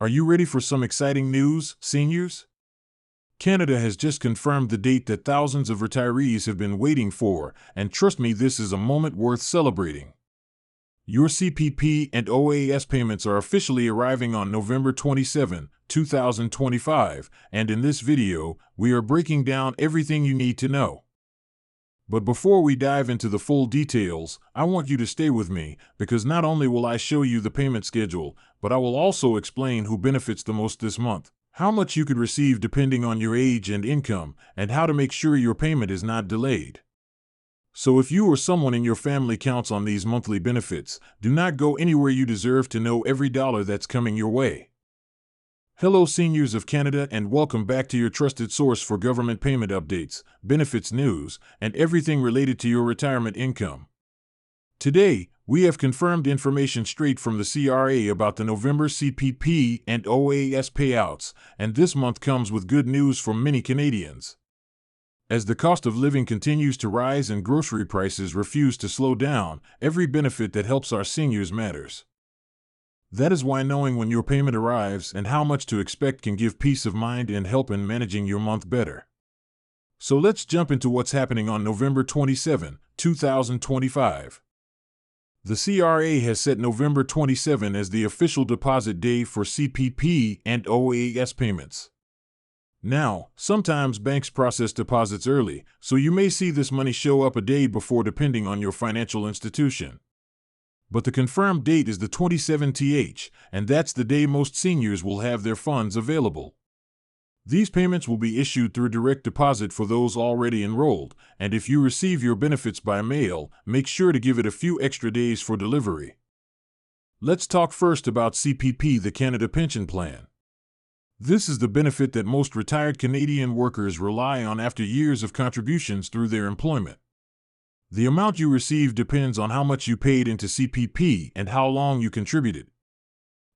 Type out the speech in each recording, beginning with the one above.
Are you ready for some exciting news, seniors? Canada has just confirmed the date that thousands of retirees have been waiting for, and trust me, this is a moment worth celebrating. Your CPP and OAS payments are officially arriving on November 27, 2025, and in this video, we are breaking down everything you need to know. But before we dive into the full details, I want you to stay with me, because not only will I show you the payment schedule, but I will also explain who benefits the most this month, how much you could receive depending on your age and income, and how to make sure your payment is not delayed. So if you or someone in your family counts on these monthly benefits, do not go anywhere. You deserve to know every dollar that's coming your way. Hello, seniors of Canada, and welcome back to your trusted source for government payment updates, benefits news, and everything related to your retirement income. Today, we have confirmed information straight from the CRA about the November CPP and OAS payouts, and this month comes with good news for many Canadians. As the cost of living continues to rise and grocery prices refuse to slow down, every benefit that helps our seniors matters. That is why knowing when your payment arrives and how much to expect can give peace of mind and help in managing your month better. So let's jump into what's happening on November 27, 2025. The CRA has set November 27 as the official deposit day for CPP and OAS payments. Now, sometimes banks process deposits early, so you may see this money show up a day before depending on your financial institution. But the confirmed date is the 27th, and that's the day most seniors will have their funds available. These payments will be issued through direct deposit for those already enrolled, and if you receive your benefits by mail, make sure to give it a few extra days for delivery. Let's talk first about CPP, the Canada Pension Plan. This is the benefit that most retired Canadian workers rely on after years of contributions through their employment. The amount you receive depends on how much you paid into CPP and how long you contributed.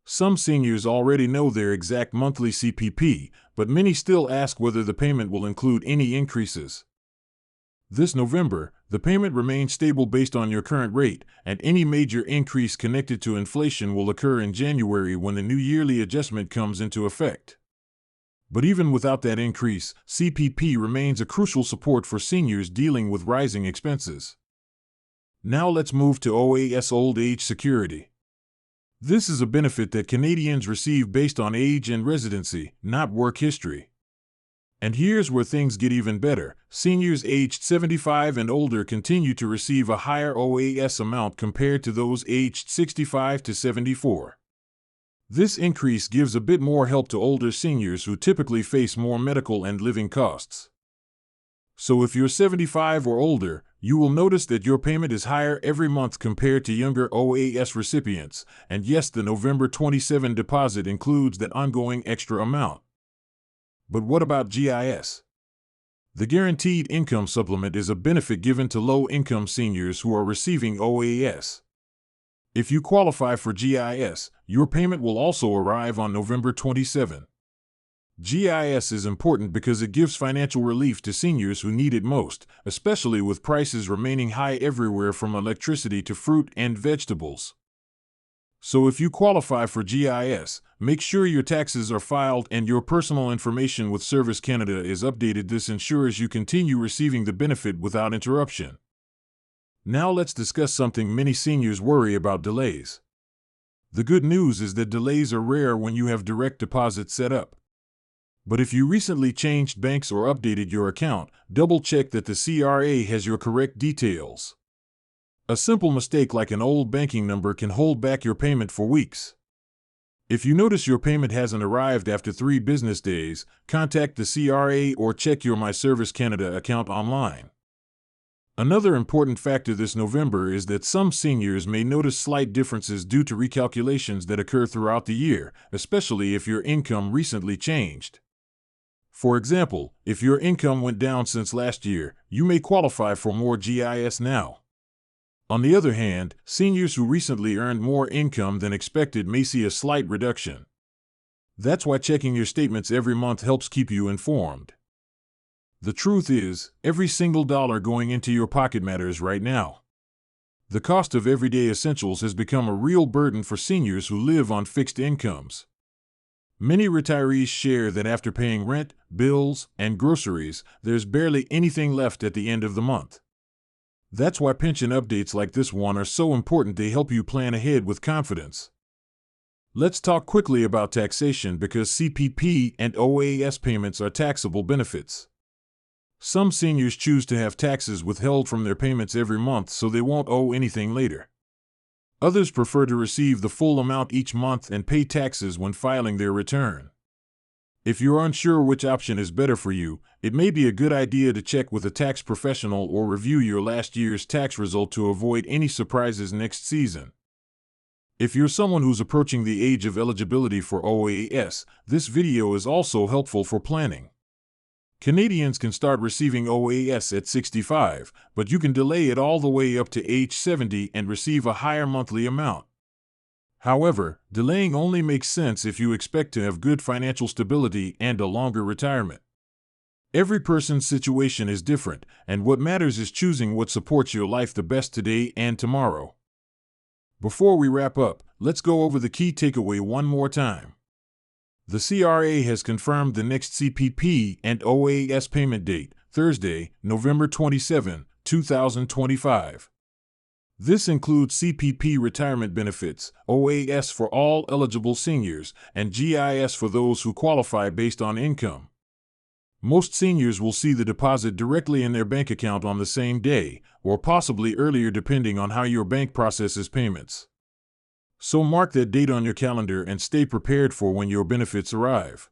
Some seniors already know their exact monthly CPP, but many still ask whether the payment will include any increases. This November, the payment remains stable based on your current rate, and any major increase connected to inflation will occur in January when the new yearly adjustment comes into effect. But even without that increase, CPP remains a crucial support for seniors dealing with rising expenses. Now let's move to OAS, Old Age Security. This is a benefit that Canadians receive based on age and residency, not work history. And here's where things get even better. Seniors aged 75 and older continue to receive a higher OAS amount compared to those aged 65 to 74. This increase gives a bit more help to older seniors who typically face more medical and living costs. So if you're 75 or older, you will notice that your payment is higher every month compared to younger OAS recipients, and yes, the November 27 deposit includes that ongoing extra amount. But what about GIS? The Guaranteed Income Supplement is a benefit given to low-income seniors who are receiving OAS. If you qualify for GIS, your payment will also arrive on November 27. GIS is important because it gives financial relief to seniors who need it most, especially with prices remaining high everywhere from electricity to fruit and vegetables. So if you qualify for GIS, make sure your taxes are filed and your personal information with Service Canada is updated. This ensures you continue receiving the benefit without interruption. Now let's discuss something many seniors worry about: delays. The good news is that delays are rare when you have direct deposit set up. But if you recently changed banks or updated your account, double-check that the CRA has your correct details. A simple mistake like an old banking number can hold back your payment for weeks. If you notice your payment hasn't arrived after 3 business days, contact the CRA or check your My Service Canada account online. Another important factor this November is that some seniors may notice slight differences due to recalculations that occur throughout the year, especially if your income recently changed. For example, if your income went down since last year, you may qualify for more GIS now. On the other hand, seniors who recently earned more income than expected may see a slight reduction. That's why checking your statements every month helps keep you informed. The truth is, every single dollar going into your pocket matters right now. The cost of everyday essentials has become a real burden for seniors who live on fixed incomes. Many retirees share that after paying rent, bills, and groceries, there's barely anything left at the end of the month. That's why pension updates like this one are so important. They help you plan ahead with confidence. Let's talk quickly about taxation because CPP and OAS payments are taxable benefits. Some seniors choose to have taxes withheld from their payments every month so they won't owe anything later. Others prefer to receive the full amount each month and pay taxes when filing their return. If you're unsure which option is better for you, it may be a good idea to check with a tax professional or review your last year's tax result to avoid any surprises next season. If you're someone who's approaching the age of eligibility for OAS, this video is also helpful for planning. Canadians can start receiving OAS at 65, but you can delay it all the way up to age 70 and receive a higher monthly amount. However, delaying only makes sense if you expect to have good financial stability and a longer retirement. Every person's situation is different, and what matters is choosing what supports your life the best today and tomorrow. Before we wrap up, let's go over the key takeaway one more time. The CRA has confirmed the next CPP and OAS payment date, Thursday, November 27, 2025. This includes CPP retirement benefits, OAS for all eligible seniors, and GIS for those who qualify based on income. Most seniors will see the deposit directly in their bank account on the same day, or possibly earlier depending on how your bank processes payments. So mark that date on your calendar and stay prepared for when your benefits arrive.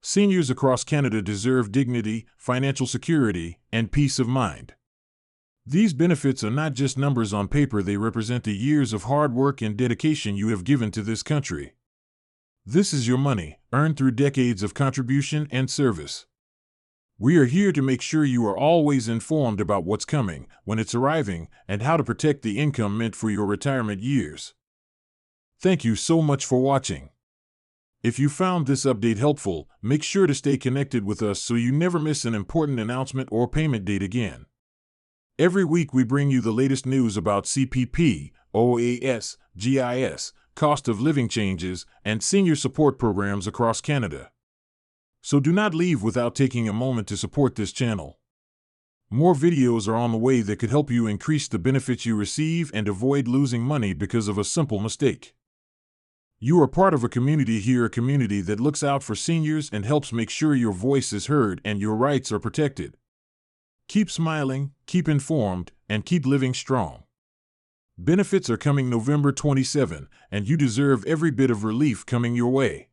Seniors across Canada deserve dignity, financial security, and peace of mind. These benefits are not just numbers on paper, they represent the years of hard work and dedication you have given to this country. This is your money, earned through decades of contribution and service. We are here to make sure you are always informed about what's coming, when it's arriving, and how to protect the income meant for your retirement years. Thank you so much for watching. If you found this update helpful, make sure to stay connected with us so you never miss an important announcement or payment date again. Every week we bring you the latest news about CPP, OAS, GIS, cost of living changes, and senior support programs across Canada. So do not leave without taking a moment to support this channel. More videos are on the way that could help you increase the benefits you receive and avoid losing money because of a simple mistake. You are part of a community here, a community that looks out for seniors and helps make sure your voice is heard and your rights are protected. Keep smiling, keep informed, and keep living strong. Benefits are coming November 27, and you deserve every bit of relief coming your way.